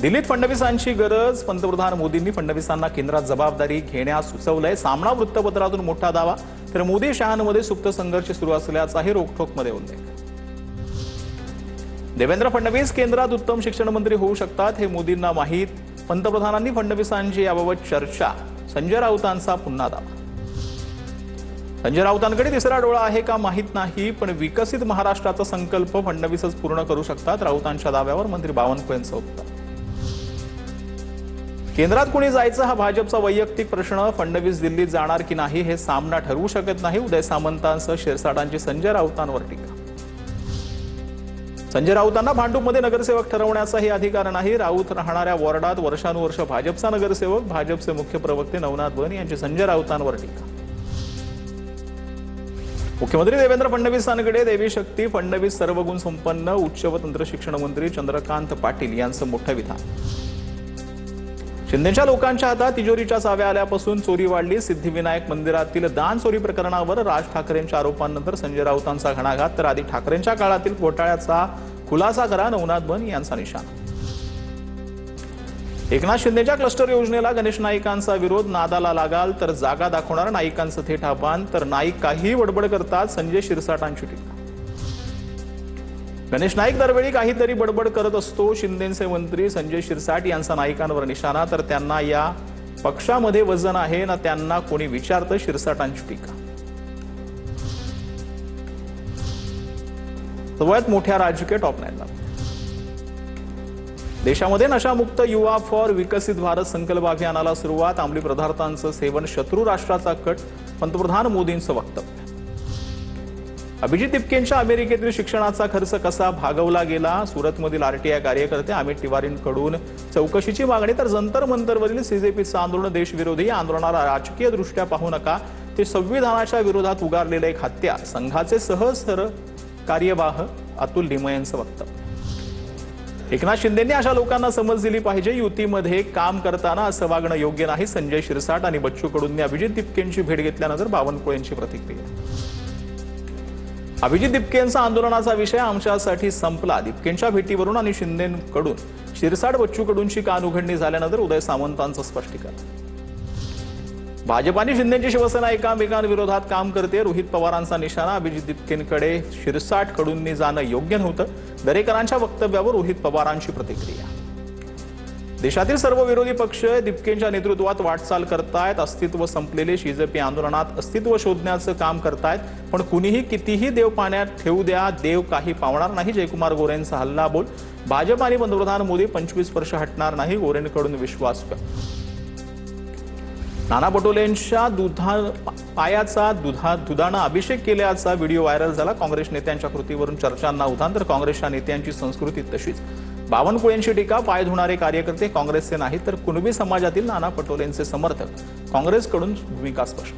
दिल्लीत फडणवीसांची गरज, पंतप्रधान मोदींनी फडणवीसांना केंद्रात जबाबदारी घेण्यास सुचवलंय. सामना वृत्तपत्रातून मोठा दावा, तर मोदी शहांमध्ये सुप्त संघर्ष सुरू असल्याचाही रोखठोकमध्ये उल्लेख. देवेंद्र फडणवीस केंद्रात उत्तम शिक्षण मंत्री होऊ शकतात हे मोदींना माहीत. पंतप्रधानांनी फडणवीसांची याबाबत चर्चा. संजय राऊतांचा पुन्हा दावा. संजय राऊतांकडे तिसरा डोळा आहे का माहीत नाही, पण विकसित महाराष्ट्राचा संकल्प फडणवीसच पूर्ण करू शकतात. राऊतांच्या दाव्यावर मंत्री बावनकुळेंचं उत्तर. केंद्रात कुणी जायचं हा भाजपचा वैयक्तिक प्रश्न. फडणवीस दिल्लीत जाणार की नाही हे सामना ठरवू शकत नाही. उदय सामंतांसह शिरसाटांची संजय राऊतांवर टीका. संजय राऊतांना भांडूपमध्ये नगरसेवक ठरवण्याचाही अधिकार नाही. राऊत राहणाऱ्या वॉर्डात वर्षानुवर्ष भाजपचा नगरसेवक. भाजपचे मुख्य प्रवक्ते नवनाथ बन यांची संजय राऊतांवर टीका. मुख्यमंत्री देवेंद्र फडणवीसांकडे देवी शक्ती. फडणवीस सर्वगुण संपन्न. उच्च व तंत्र शिक्षण मंत्री चंद्रकांत पाटील यांचं मोठं विधान. शिंदेच्या लोकांच्या हातात तिजोरीच्या चाव्या आल्यापासून चोरी वाढली. सिद्धिविनायक मंदिरातील दान चोरी प्रकरणावर राज ठाकरेंच्या आरोपांनंतर संजय राऊतांचा घणाघात, तर आधी ठाकरेंच्या काळातील घोटाळ्याचा खुलासा करा, नवनाथ बन यांचा निशाणा. एकनाथ शिंदेच्या क्लस्टर योजनेला गणेश नाईकांचा विरोध. नादाला लागाल तर जागा दाखवणार, नाईकांचं थेट आव्हान. तर नाईक काहीही बडबड करतात, संजय शिरसाटांची टीका. गणेश नाईक दरवेळी काहीतरी बडबड करत असतो. शिंदेचे मंत्री संजय शिरसाट यांचा नाईकांवर निशाणा. तर त्यांना या पक्षामध्ये वजन आहे ना त्यांना कोणी विचारतं, शिरसाटांची टीका. सर्वात मोठ्या राजकीय टॉप 9 ला. देशामध्ये नशामुक्त युवा फॉर विकसित भारत संकल्प अभियानाला सुरुवात. अंमली पदार्थांचं सेवन शत्रू राष्ट्राचा कट. पंतप्रधान मोदींचं वक्तव्य. अभिजित तिपकेंच्या अमेरिकेतील शिक्षणाचा खर्च कसा भागवला गेला. सुरतमधील आरटीआय कार्यकर्ते अमित तिवारींकडून चौकशीची मागणी. तर जंतर मंतरवरील सीजेपीचं आंदोलन देशविरोधी. आंदोलनाला राजकीय दृष्ट्या पाहू नका, ते संविधानाच्या विरोधात उगारलेलं एक हत्या. संघाचे सहसर कार्यवाह अतुल लिमये यांचं वक्तव्य. एकनाथ शिंदेंनी अशा लोकांना समज दिली पाहिजे. युतीमध्ये काम करताना असं वागणं योग्य नाही. संजय शिरसाट आणि बच्चू कडूंनी अभिजित तिपकेंची भेट घेतल्यानंतर बावनकुळेंची प्रतिक्रिया. अभिजित तिपकेंचा आंदोलनाचा विषय आमच्यासाठी संपला. तिपकेंच्या भेटीवरून आणि शिंदेकडून शिरसाट बच्चू कडूंची कानउघडणी झाल्यानंतर उदय सामंतांचं स्पष्टीकरण. भाजप आणि शिंदेची शिवसेना एकामेकांविरोधात काम करते. रोहित पवारांचा निशाणा. अभिजित तिपकेंकडे शिरसाट कडूंनी जाणं योग्य नव्हतं. दरेकरांच्या वक्तव्यावर रोहित पवारांची प्रतिक्रिया. देशातील सर्व विरोधी पक्ष तिपकेंच्या नेतृत्वात वाटचाल करतायत. अस्तित्व संपलेले सीजेपी आंदोलनात अस्तित्व शोधण्याचं काम करतायत. पण कुणीही कितीही देव पाण्यात ठेवू द्या, देव काही पावणार नाही. जयकुमार गोरेंचा हल्ला बोल. भाजप आणि पंतप्रधान मोदी 25 वर्ष हटणार नाही. गोरेंकडून विश्वास व्यक्त. नाना पटोलेंच्या पायाचा दुधानं अभिषेक केल्याचा व्हिडिओ व्हायरल झाला. काँग्रेस नेत्यांच्या कृतीवरून चर्चांना उधाण, तर काँग्रेसच्या नेत्यांची संस्कृती तशीच. बावनकुळेंची टीका. पाय धुणारे कार्यकर्ते काँग्रेसचे नाहीत, तर कुणबी समाजातील नाना पटोलेंचे समर्थक. काँग्रेसकडून भूमिका स्पष्ट.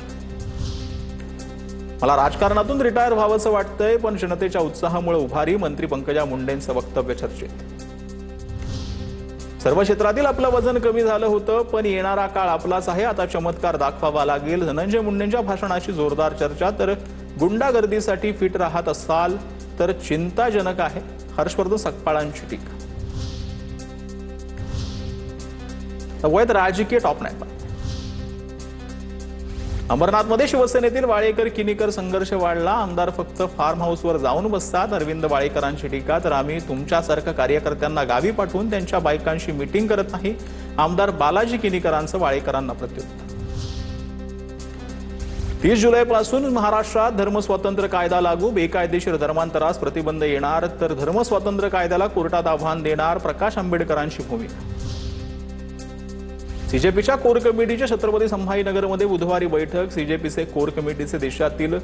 मला राजकारणातून रिटायर व्हावंसं वाटतंय, पण जनतेच्या उत्साहामुळे उभारी. मंत्री पंकजा मुंडेंचं वक्तव्य चर्चेत. सर्व क्षेत्रातील आपलं वजन कमी झालं होतं, पण येणारा काळ आपलाच आहे. आता चमत्कार दाखवावा लागेल. धनंजय मुंडेंच्या भाषणाची जोरदार चर्चा. तर गुंडागर्दीसाठी फिट राहत असाल तर चिंताजनक आहे. हर्षवर्धन सकपाळांची टीका. वैध राजकीय टॉप 9. अंबरनाथमध्ये शिवसेनेतील वाळेकर किनीकर संघर्ष वाढला. आमदार फक्त फार्म हाऊसवर जाऊन बसतात. अरविंद वाळेकरांची टीका. तर आम्ही तुमच्यासारख्या कार्यकर्त्यांना गावी पाठवून त्यांच्या बायकांशी मीटिंग करत नाही. आमदार बालाजी किनीकरांचं वाळेकरांना प्रत्युत्तर. 30 जुलैपासून महाराष्ट्रात धर्मस्वातंत्र्य कायदा लागू. बेकायदेशीर धर्मांतरास प्रतिबंध येणार. तर धर्मस्वातंत्र्य कायद्याला कोर्टात आव्हान देणार. प्रकाश आंबेडकरांची भूमिका. सीजेपीच्या कोर कमिटीच्या छत्रपती संभाजीनगरमध्ये बुधवारी बैठक. सीजेपीचे कोर कमिटीचे देशातील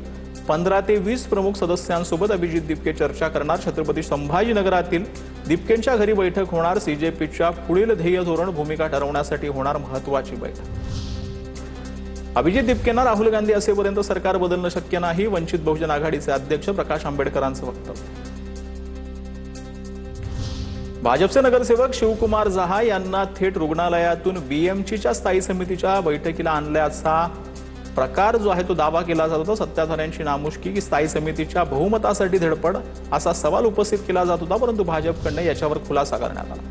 15 ते 20 प्रमुख सदस्यांसोबत अभिजित तिपके चर्चा करणार. छत्रपती संभाजीनगरातील तिपकेंच्या घरी बैठक होणार. सीजेपीच्या पुढील ध्येय धोरण भूमिका ठरवण्यासाठी होणार महत्त्वाची बैठक. अभिजित तिपकेंना राहुल गांधी असेपर्यंत सरकार बदलणं शक्य नाही. वंचित बहुजन आघाडीचे अध्यक्ष प्रकाश आंबेडकरांचं वक्तव्य. भाजपचे नगरसेवक शिवकुमार जहा यांना थेट रुग्णालयातून बीएमसीच्या स्थायी समितीच्या बैठकीला आणल्याचा प्रकार जो आहे तो दावा केला जात होता. सत्ताधाऱ्यांची नामुष्की की स्थायी समितीच्या बहुमतासाठी धडपड असा सवाल उपस्थित केला जात होता, परंतु भाजपकडून याच्यावर खुलासा करण्यात आला.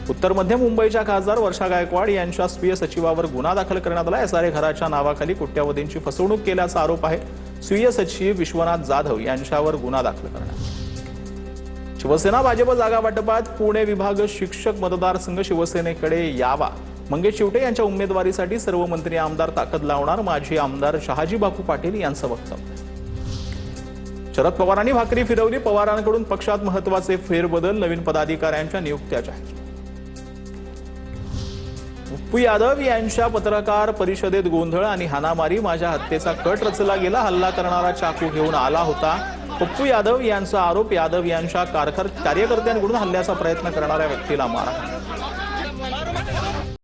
उत्तर मध्य मुंबईच्या खासदार वर्षा गायकवाड यांच्या स्वीय सचिवावर गुन्हा दाखल करण्यात आला. एसआरए घराच्या नावाखाली कोट्यावधींची फसवणूक केल्याचा आरोप आहे. स्वीय सचिव विश्वनाथ जाधव यांच्यावर गुन्हा दाखल करण्यात आला. शिवसेना भाजप जागा वाटपात पुणे विभाग शिक्षक मतदारसंघ शिवसेनेकडे यावा. मंगेश चिवटे यांच्या उमेदवारीसाठी सर्व मंत्री आमदार ताकद लावणार. माजी आमदार शहाजी बापू पाटील यांचं वक्तव्य. शरद पवारांनी भाकरी फिरवली. पवारांकडून पक्षात महत्त्वाचे फेरबदल. नवीन पदाधिकाऱ्यांच्या नियुक्त्या जाहीर. पप्पू यादव यांच्या पत्रकार परिषदेत गोंधळ आणि हाणामारी. माझ्या हत्येचा कट रचला गेला. हल्ला करणारा चाकू घेऊन आला होता. पप्पू यादव यांचा आरोप. यादव यांच्या कार्यकर्त्यांकडून हल्ल्याचा प्रयत्न करणाऱ्या व्यक्तीला मारहाण.